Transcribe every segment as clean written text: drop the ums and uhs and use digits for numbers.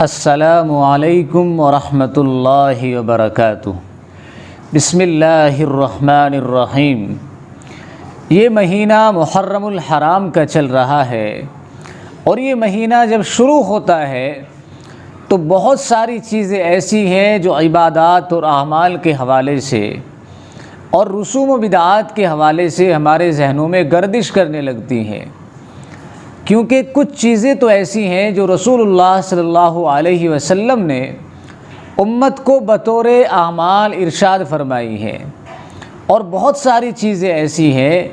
السلام علیکم ورحمۃ اللہ وبرکاتہ۔ بسم اللہ الرحمن الرحیم۔ یہ مہینہ محرم الحرام کا چل رہا ہے، اور یہ مہینہ جب شروع ہوتا ہے تو بہت ساری چیزیں ایسی ہیں جو عبادات اور اعمال کے حوالے سے اور رسوم و بدعات کے حوالے سے ہمارے ذہنوں میں گردش کرنے لگتی ہیں، کیونکہ کچھ چیزیں تو ایسی ہیں جو رسول اللہ صلی اللہ علیہ وسلم نے امت کو بطور اعمال ارشاد فرمائی ہیں، اور بہت ساری چیزیں ایسی ہیں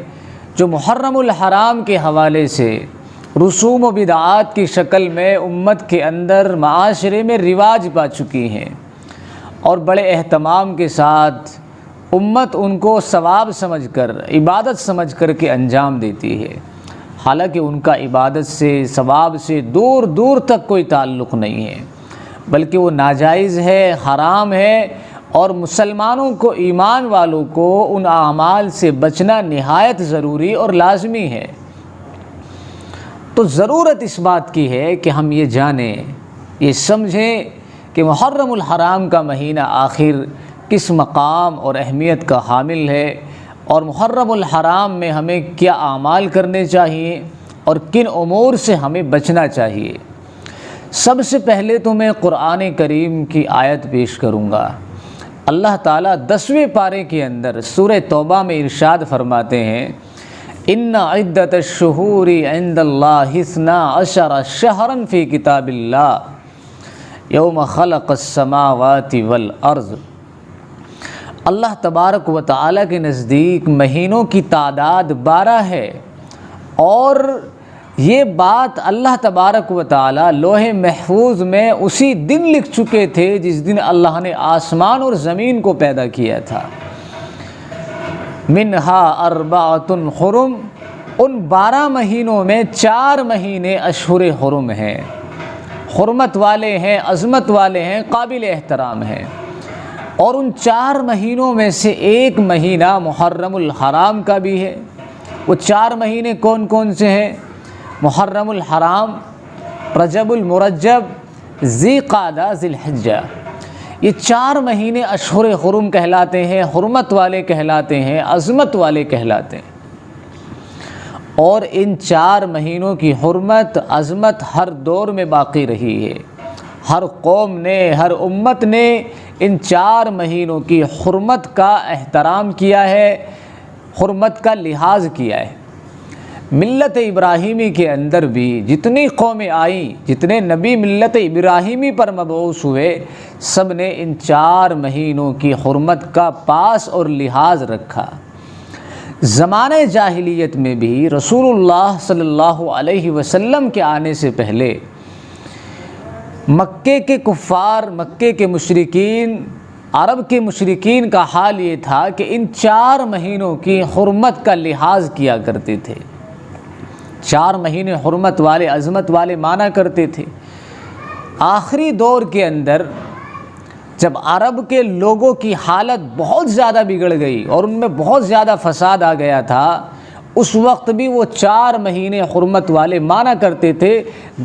جو محرم الحرام کے حوالے سے رسوم و بدعات کی شکل میں امت کے اندر معاشرے میں رواج پا چکی ہیں، اور بڑے اہتمام کے ساتھ امت ان کو ثواب سمجھ کر، عبادت سمجھ کر کے انجام دیتی ہے، حالانکہ ان کا عبادت سے، ثواب سے دور دور تک کوئی تعلق نہیں ہے، بلکہ وہ ناجائز ہے، حرام ہے، اور مسلمانوں کو، ایمان والوں کو ان اعمال سے بچنا نہایت ضروری اور لازمی ہے۔ تو ضرورت اس بات کی ہے کہ ہم یہ جانیں، یہ سمجھیں کہ محرم الحرام کا مہینہ آخر کس مقام اور اہمیت کا حامل ہے، اور محرم الحرام میں ہمیں کیا اعمال کرنے چاہیے اور کن امور سے ہمیں بچنا چاہیے۔ سب سے پہلے تو میں قرآن کریم کی آیت پیش کروں گا۔ اللہ تعالیٰ 10ویں پارے کے اندر سورہ توبہ میں ارشاد فرماتے ہیں، ان عدۃ الشہور عند اللہ 12 شہرا فی کتاب اللہ یوم خلق السماوات والارض۔ اللہ تبارک و تعالیٰ کے نزدیک مہینوں کی تعداد 12 ہے، اور یہ بات اللہ تبارک و تعالیٰ لوح محفوظ میں اسی دن لکھ چکے تھے جس دن اللہ نے آسمان اور زمین کو پیدا کیا تھا۔ منہا اربعۃ حرم، ان 12 مہینوں میں 4 مہینے اشہر حرم ہیں، حرمت والے ہیں، عظمت والے ہیں، قابل احترام ہیں، اور ان 4 مہینوں میں سے ایک مہینہ محرم الحرام کا بھی ہے۔ وہ 4 مہینے کون کون سے ہیں؟ محرم الحرام، رجب المرجب، ذی قعدہ، ذی الحجہ۔ یہ 4 مہینے اشہر حرم کہلاتے ہیں، حرمت والے کہلاتے ہیں، عظمت والے کہلاتے ہیں، اور ان 4 مہینوں کی حرمت، عظمت ہر دور میں باقی رہی ہے۔ ہر قوم نے، ہر امت نے ان 4 مہینوں کی حرمت کا احترام کیا ہے، حرمت کا لحاظ کیا ہے۔ ملت ابراہیمی کے اندر بھی جتنی قومیں آئیں، جتنے نبی ملت ابراہیمی پر مبعوث ہوئے، سب نے ان 4 مہینوں کی حرمت کا پاس اور لحاظ رکھا۔ زمانہ جاہلیت میں بھی رسول اللہ صلی اللہ علیہ وسلم کے آنے سے پہلے مکے کے کفار، مکے کے مشرکین، عرب کے مشرکین کا حال یہ تھا کہ ان 4 مہینوں کی حرمت کا لحاظ کیا کرتے تھے۔ 4 مہینے حرمت والے، عظمت والے مانا کرتے تھے۔ آخری دور کے اندر جب عرب کے لوگوں کی حالت بہت زیادہ بگڑ گئی اور ان میں بہت زیادہ فساد آ گیا تھا، اس وقت بھی وہ 4 مہینے حرمت والے مانا کرتے تھے،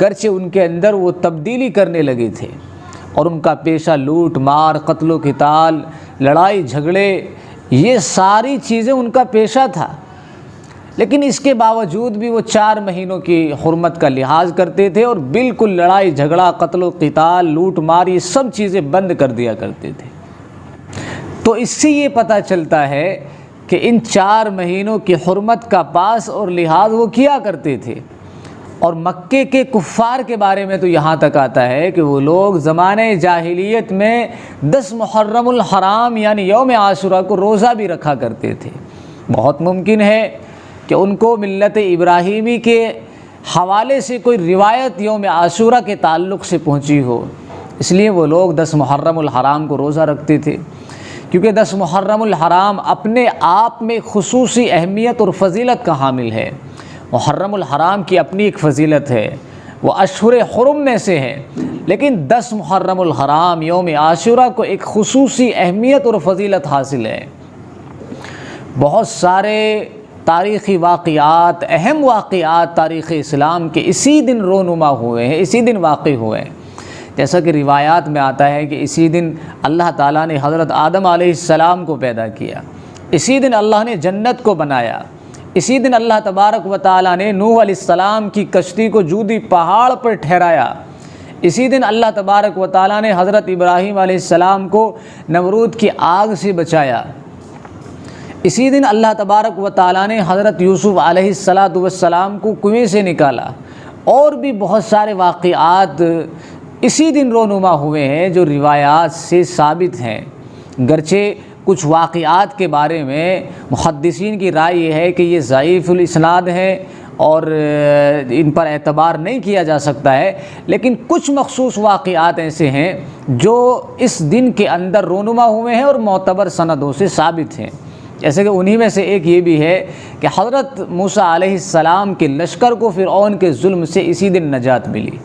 گرچہ ان کے اندر وہ تبدیلی کرنے لگے تھے، اور ان کا پیشہ لوٹ مار، قتل و قتال، لڑائی جھگڑے، یہ ساری چیزیں ان کا پیشہ تھا۔ لیکن اس کے باوجود بھی وہ 4 مہینوں کی حرمت کا لحاظ کرتے تھے، اور بالکل لڑائی جھگڑا، قتل و قتال، لوٹ مار، یہ سب چیزیں بند کر دیا کرتے تھے۔ تو اس سے یہ پتہ چلتا ہے کہ ان 4 مہینوں کی حرمت کا پاس اور لحاظ وہ کیا کرتے تھے۔ اور مکے کے کفار کے بارے میں تو یہاں تک آتا ہے کہ وہ لوگ زمانے جاہلیت میں 10 محرم الحرام یعنی یوم عاشورہ کو روزہ بھی رکھا کرتے تھے۔ بہت ممکن ہے کہ ان کو ملت ابراہیمی کے حوالے سے کوئی روایت یوم عاشورہ کے تعلق سے پہنچی ہو، اس لیے وہ لوگ 10 محرم الحرام کو روزہ رکھتے تھے، کیونکہ 10 محرم الحرام اپنے آپ میں خصوصی اہمیت اور فضیلت کا حامل ہے۔ محرم الحرام کی اپنی ایک فضیلت ہے، وہ اشہر حرم میں سے ہے، لیکن 10 محرم الحرام یوم عاشورہ کو ایک خصوصی اہمیت اور فضیلت حاصل ہے۔ بہت سارے تاریخی واقعات، اہم واقعات تاریخ اسلام کے اسی دن رونما ہوئے ہیں، اسی دن واقع ہوئے ہیں۔ جیسا کہ روایات میں آتا ہے کہ اسی دن اللہ تعالیٰ نے حضرت آدم علیہ السلام کو پیدا کیا، اسی دن اللہ نے جنت کو بنایا، اسی دن اللہ تبارک و تعالیٰ نے نوح علیہ السلام کی کشتی کو جودی پہاڑ پر ٹھہرایا، اسی دن اللہ تبارک و تعالیٰ نے حضرت ابراہیم علیہ السلام کو نمرود کی آگ سے بچایا، اسی دن اللہ تبارک و تعالیٰ نے حضرت یوسف علیہ السلام کو کنویں سے نکالا، اور بھی بہت سارے واقعات اسی دن رونما ہوئے ہیں جو روایات سے ثابت ہیں۔ گرچہ کچھ واقعات کے بارے میں محدثین کی رائے یہ ہے کہ یہ ضعیف الاسناد ہیں اور ان پر اعتبار نہیں کیا جا سکتا ہے، لیکن کچھ مخصوص واقعات ایسے ہیں جو اس دن کے اندر رونما ہوئے ہیں اور معتبر سندوں سے ثابت ہیں۔ جیسے کہ انہی میں سے ایک یہ بھی ہے کہ حضرت موسیٰ علیہ السلام کے لشکر کو فرعون کے ظلم سے اسی دن نجات ملی۔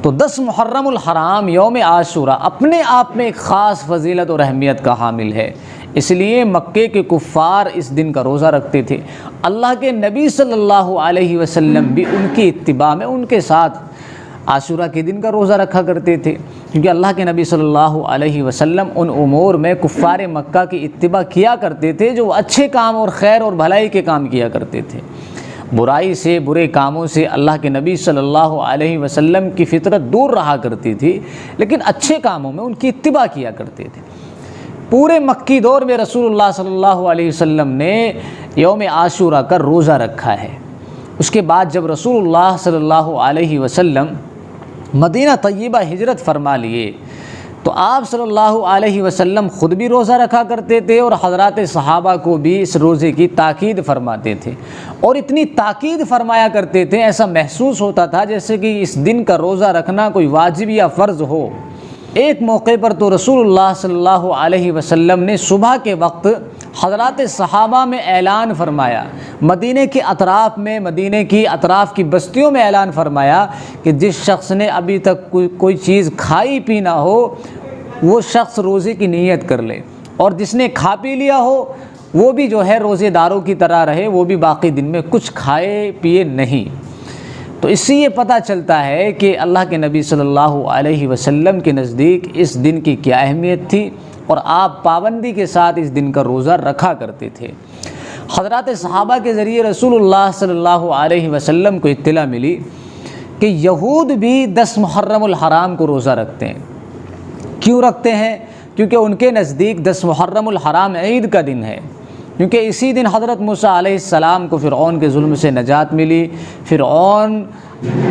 تو 10 محرم الحرام یوم عاشوراء اپنے آپ میں ایک خاص فضیلت اور اہمیت کا حامل ہے، اس لیے مکے کے کفار اس دن کا روزہ رکھتے تھے۔ اللہ کے نبی صلی اللہ علیہ وسلم بھی ان کی اتباع میں ان کے ساتھ عاشوراء کے دن کا روزہ رکھا کرتے تھے، کیونکہ اللہ کے نبی صلی اللہ علیہ وسلم ان امور میں کفار مکہ کی اتباع کیا کرتے تھے جو اچھے کام اور خیر اور بھلائی کے کام کیا کرتے تھے۔ برائی سے، برے کاموں سے اللہ کے نبی صلی اللہ علیہ وسلم کی فطرت دور رہا کرتی تھی، لیکن اچھے کاموں میں ان کی اتباع کیا کرتے تھے۔ پورے مکی دور میں رسول اللہ صلی اللہ علیہ وسلم نے یوم عاشوراء کا روزہ رکھا ہے۔ اس کے بعد جب رسول اللہ صلی اللہ علیہ وسلم مدینہ طیبہ ہجرت فرما لیے تو آپ صلی اللہ علیہ وسلم خود بھی روزہ رکھا کرتے تھے اور حضرات صحابہ کو بھی اس روزے کی تاکید فرماتے تھے، اور اتنی تاکید فرمایا کرتے تھے ایسا محسوس ہوتا تھا جیسے کہ اس دن کا روزہ رکھنا کوئی واجب یا فرض ہو۔ ایک موقع پر تو رسول اللہ صلی اللہ علیہ وسلم نے صبح کے وقت حضرات صحابہ میں اعلان فرمایا، مدینہ کی اطراف کی بستیوں میں اعلان فرمایا کہ جس شخص نے ابھی تک کوئی چیز کھائی پی نہ ہو وہ شخص روزے کی نیت کر لے، اور جس نے کھا پی لیا ہو وہ بھی جو ہے روزے داروں کی طرح رہے، وہ بھی باقی دن میں کچھ کھائے پیے نہیں۔ تو اس سے یہ پتہ چلتا ہے کہ اللہ کے نبی صلی اللہ علیہ وسلم کے نزدیک اس دن کی کیا اہمیت تھی، اور آپ پابندی کے ساتھ اس دن کا روزہ رکھا کرتے تھے۔ حضرات صحابہ کے ذریعے رسول اللہ صلی اللہ علیہ وسلم کو اطلاع ملی کہ یہود بھی 10 محرم الحرام کو روزہ رکھتے ہیں۔ کیوں رکھتے ہیں؟ کیونکہ ان کے نزدیک 10 محرم الحرام عید کا دن ہے، کیونکہ اسی دن حضرت موسیٰ علیہ السلام کو فرعون کے ظلم سے نجات ملی، فرعون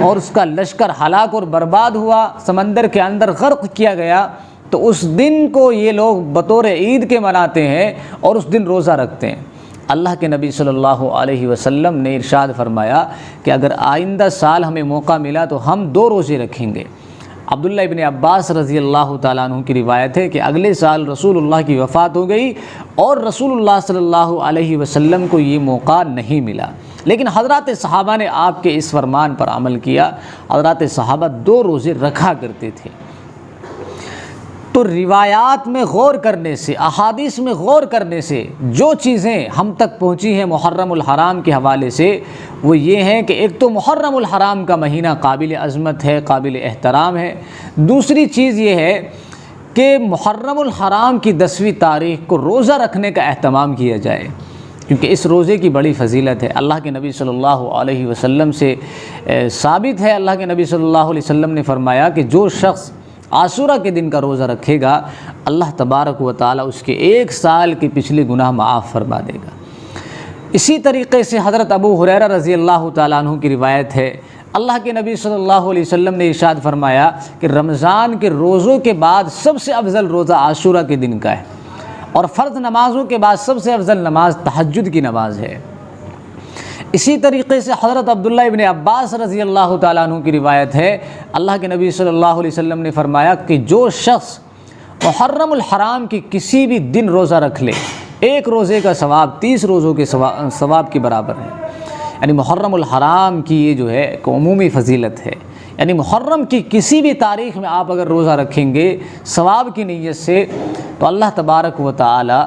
اور اس کا لشکر ہلاک اور برباد ہوا، سمندر کے اندر غرق کیا گیا۔ تو اس دن کو یہ لوگ بطور عید کے مناتے ہیں اور اس دن روزہ رکھتے ہیں۔ اللہ کے نبی صلی اللہ علیہ وسلم نے ارشاد فرمایا کہ اگر آئندہ سال ہمیں موقع ملا تو ہم 2 روزے رکھیں گے۔ عبداللہ ابن عباس رضی اللہ تعالیٰ عنہ کی روایت ہے کہ اگلے سال رسول اللہ کی وفات ہو گئی اور رسول اللہ صلی اللہ علیہ وسلم کو یہ موقع نہیں ملا، لیکن حضرات صحابہ نے آپ کے اس فرمان پر عمل کیا۔ حضرات صحابہ 2 روزے رکھا کرتے تھے۔ تو روایات میں غور کرنے سے، احادیث میں غور کرنے سے جو چیزیں ہم تک پہنچی ہیں محرم الحرام کے حوالے سے وہ یہ ہیں کہ ایک تو محرم الحرام کا مہینہ قابل عظمت ہے، قابل احترام ہے۔ دوسری چیز یہ ہے کہ محرم الحرام کی 10ویں تاریخ کو روزہ رکھنے کا اہتمام کیا جائے، کیونکہ اس روزے کی بڑی فضیلت ہے۔ اللہ کے نبی صلی اللہ علیہ وسلم سے ثابت ہے، اللہ کے نبی صلی اللہ علیہ وسلم نے فرمایا کہ جو شخص عاشوراء کے دن کا روزہ رکھے گا اللہ تبارک و تعالیٰ اس کے 1 سال کے پچھلے گناہ معاف فرما دے گا۔ اسی طریقے سے حضرت ابو ہریرہ رضی اللہ تعالیٰ عنہ کی روایت ہے، اللہ کے نبی صلی اللہ علیہ وسلم نے ارشاد فرمایا کہ رمضان کے روزوں کے بعد سب سے افضل روزہ عاشوراء کے دن کا ہے، اور فرض نمازوں کے بعد سب سے افضل نماز تہجد کی نماز ہے۔ اسی طریقے سے حضرت عبداللہ ابن عباس رضی اللہ تعالیٰ عنہ کی روایت ہے، اللہ کے نبی صلی اللہ علیہ وسلم نے فرمایا کہ جو شخص محرم الحرام کی کسی بھی دن روزہ رکھ لے، 1 روزے کا ثواب 30 روزوں کے ثواب کے برابر ہے۔ یعنی محرم الحرام کی یہ جو ہے ایک عمومی فضیلت ہے، یعنی محرم کی کسی بھی تاریخ میں آپ اگر روزہ رکھیں گے ثواب کی نیت سے تو اللہ تبارک و تعالی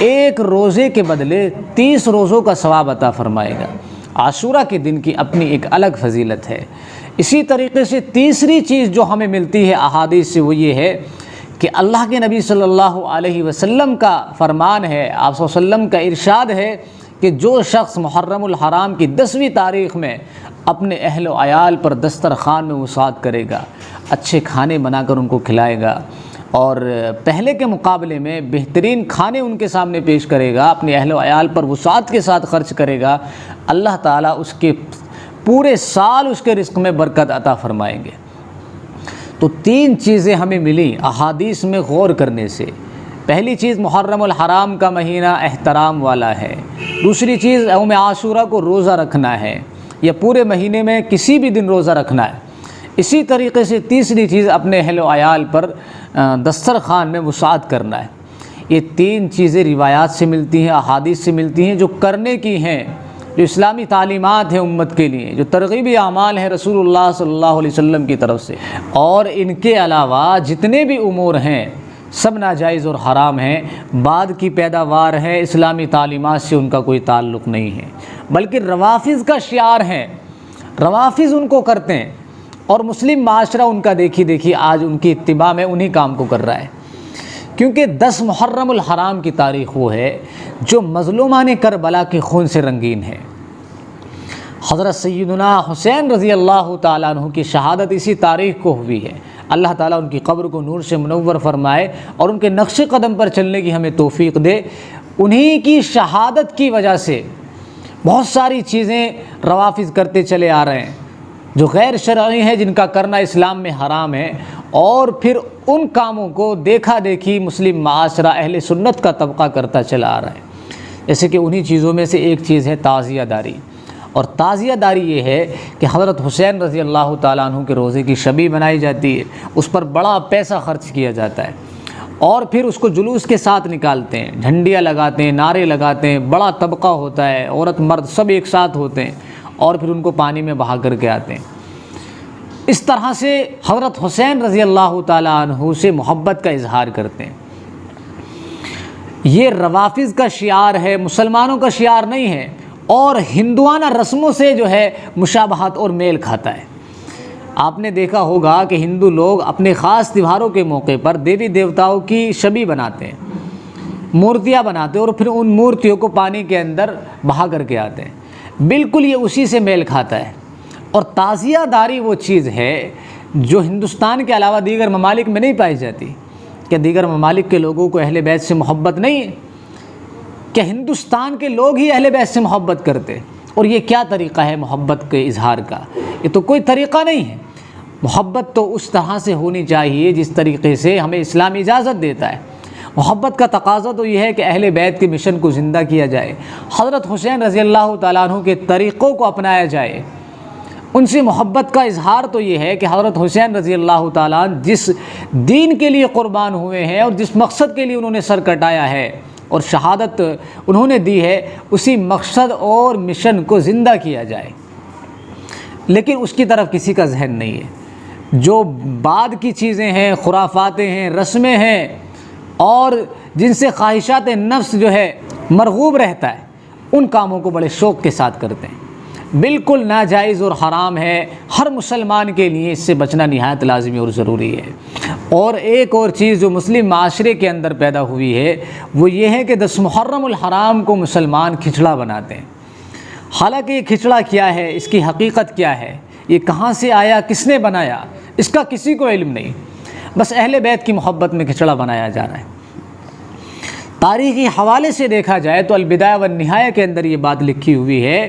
1 روزے کے بدلے 30 روزوں کا ثواب عطا فرمائے گا۔ عاشورہ کے دن کی اپنی ایک الگ فضیلت ہے۔ اسی طریقے سے تیسری چیز جو ہمیں ملتی ہے احادیث سے وہ یہ ہے کہ اللہ کے نبی صلی اللہ علیہ وسلم کا فرمان ہے، آپ صلی اللہ علیہ وسلم کا ارشاد ہے کہ جو شخص محرم الحرام کی 10ویں تاریخ میں اپنے اہل و عیال پر دسترخوان میں وسعت کرے گا، اچھے کھانے بنا کر ان کو کھلائے گا اور پہلے کے مقابلے میں بہترین کھانے ان کے سامنے پیش کرے گا، اپنے اہل و عیال پر وسعت کے ساتھ خرچ کرے گا، اللہ تعالیٰ اس کے پورے سال اس کے رزق میں برکت عطا فرمائیں گے۔ تو 3 چیزیں ہمیں ملی احادیث میں غور کرنے سے۔ پہلی چیز محرم الحرام کا مہینہ احترام والا ہے، دوسری چیز یوم عاشورہ کو روزہ رکھنا ہے یا پورے مہینے میں کسی بھی دن روزہ رکھنا ہے۔ اسی طریقے سے تیسری چیز اپنے اہل و عیال پر دسترخوان میں وسعت کرنا ہے۔ یہ 3 چیزیں روایات سے ملتی ہیں، احادیث سے ملتی ہیں، جو کرنے کی ہیں، جو اسلامی تعلیمات ہیں امت کے لیے، جو ترغیبی اعمال ہیں رسول اللہ صلی اللہ علیہ وسلم کی طرف سے۔ اور ان کے علاوہ جتنے بھی امور ہیں سب ناجائز اور حرام ہیں، بعد کی پیداوار ہے، اسلامی تعلیمات سے ان کا کوئی تعلق نہیں ہے، بلکہ روافض کا شعار ہیں، روافض ان کو کرتے ہیں اور مسلم معاشرہ ان کا دیکھی آج ان کی اتباع میں انہی کام کو کر رہا ہے۔ کیونکہ 10 محرم الحرام کی تاریخ وہ ہے جو مظلومان کربلا کے خون سے رنگین ہے۔ حضرت سیدنا حسین رضی اللہ تعالیٰ عنہ کی شہادت اسی تاریخ کو ہوئی ہے۔ اللہ تعالیٰ ان کی قبر کو نور سے منور فرمائے اور ان کے نقش قدم پر چلنے کی ہمیں توفیق دے۔ انہی کی شہادت کی وجہ سے بہت ساری چیزیں روافض کرتے چلے آ رہے ہیں جو غیر شرعی ہیں، جن کا کرنا اسلام میں حرام ہے، اور پھر ان کاموں کو دیکھا دیکھی مسلم معاشرہ اہل سنت کا طبقہ کرتا چلا آ رہا ہے۔ جیسے کہ انہی چیزوں میں سے ایک چیز ہے تعزیہ داری، اور تعزیہ داری یہ ہے کہ حضرت حسین رضی اللہ تعالیٰ عنہ کے روزے کی شبی بنائی جاتی ہے، اس پر بڑا پیسہ خرچ کیا جاتا ہے اور پھر اس کو جلوس کے ساتھ نکالتے ہیں، جھنڈیاں لگاتے ہیں، نعرے لگاتے ہیں، بڑا طبقہ ہوتا ہے، عورت مرد سب ایک ساتھ ہوتے ہیں اور پھر ان کو پانی میں بہا کر کے آتے ہیں۔ اس طرح سے حضرت حسین رضی اللہ تعالیٰ عنہ سے محبت کا اظہار کرتے ہیں۔ یہ روافض کا شعار ہے، مسلمانوں کا شعار نہیں ہے، اور ہندوانہ رسموں سے جو ہے مشابہت اور میل کھاتا ہے۔ آپ نے دیکھا ہوگا کہ ہندو لوگ اپنے خاص تہواروں کے موقع پر دیوی دیوتاؤں کی شبی بناتے ہیں، مورتیاں بناتے ہیں اور پھر ان مورتیوں کو پانی کے اندر بہا کر کے آتے ہیں۔ بالکل یہ اسی سے میل کھاتا ہے۔ اور تعزیہ داری وہ چیز ہے جو ہندوستان کے علاوہ دیگر ممالک میں نہیں پائی جاتی۔ کہ دیگر ممالک کے لوگوں کو اہل بیت سے محبت نہیں ہے؟ کہ ہندوستان کے لوگ ہی اہل بیت سے محبت کرتے؟ اور یہ کیا طریقہ ہے محبت کے اظہار کا؟ یہ تو کوئی طریقہ نہیں ہے۔ محبت تو اس طرح سے ہونی چاہیے جس طریقے سے ہمیں اسلام اجازت دیتا ہے۔ محبت کا تقاضا تو یہ ہے کہ اہل بیت کے مشن کو زندہ کیا جائے، حضرت حسین رضی اللہ تعالیٰ عنہ کے طریقوں کو اپنایا جائے۔ ان سے محبت کا اظہار تو یہ ہے کہ حضرت حسین رضی اللہ تعالیٰ عنہ جس دین کے لیے قربان ہوئے ہیں اور جس مقصد کے لیے انہوں نے سر کٹایا ہے اور شہادت انہوں نے دی ہے، اسی مقصد اور مشن کو زندہ کیا جائے۔ لیکن اس کی طرف کسی کا ذہن نہیں ہے۔ جو بعد کی چیزیں ہیں، خرافاتیں ہیں، رسمیں ہیں، اور جن سے خواہشات نفس جو ہے مرغوب رہتا ہے، ان کاموں کو بڑے شوق کے ساتھ کرتے ہیں۔ بالکل ناجائز اور حرام ہے، ہر مسلمان کے لیے اس سے بچنا نہایت لازمی اور ضروری ہے۔ اور ایک اور چیز جو مسلم معاشرے کے اندر پیدا ہوئی ہے وہ یہ ہے کہ 10 محرم الحرام کو مسلمان کھچڑا بناتے ہیں۔ حالانکہ یہ کھچڑا کیا ہے، اس کی حقیقت کیا ہے، یہ کہاں سے آیا، کس نے بنایا، اس کا کسی کو علم نہیں، بس اہل بیت کی محبت میں کھچڑا بنایا جا رہا ہے۔ تاریخی حوالے سے دیکھا جائے تو البدایہ والنہایہ کے اندر یہ بات لکھی ہوئی ہے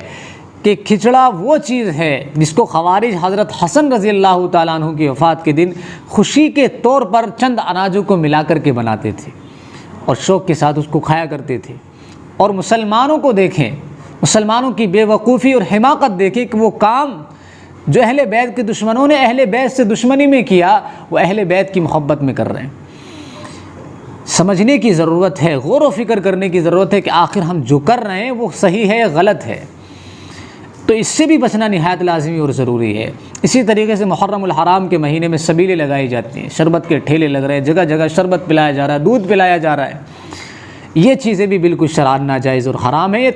کہ کھچڑا وہ چیز ہے جس کو خوارج حضرت حسن رضی اللہ تعالیٰ عنہ کی وفات کے دن خوشی کے طور پر چند اناجوں کو ملا کر کے بناتے تھے اور شوق کے ساتھ اس کو کھایا کرتے تھے۔ اور مسلمانوں کو دیکھیں، مسلمانوں کی بے وقوفی اور حماقت دیکھیں کہ وہ کام جو اہل بیت کے دشمنوں نے اہل بیت سے دشمنی میں کیا، وہ اہل بیت کی محبت میں کر رہے ہیں۔ سمجھنے کی ضرورت ہے، غور و فکر کرنے کی ضرورت ہے کہ آخر ہم جو کر رہے ہیں وہ صحیح ہے یا غلط ہے۔ تو اس سے بھی بچنا نہایت لازمی اور ضروری ہے۔ اسی طریقے سے محرم الحرام کے مہینے میں سبیلیں لگائی جاتی ہیں، شربت کے ٹھیلے لگ رہے ہیں، جگہ جگہ شربت پلایا جا رہا ہے، دودھ پلایا جا رہا ہے۔ یہ چیزیں بھی بالکل شرعاً ناجائز اور حرام ہے۔ یہ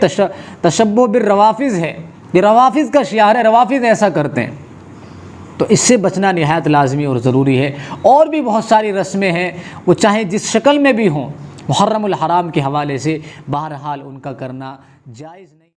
تشبہ بالروافض ہے، یہ روافض کا شعار ہے، روافض ایسا کرتے ہیں، تو اس سے بچنا نہایت لازمی اور ضروری ہے۔ اور بھی بہت ساری رسمیں ہیں، وہ چاہے جس شکل میں بھی ہوں، محرم الحرام کے حوالے سے بہرحال ان کا کرنا جائز نہیں۔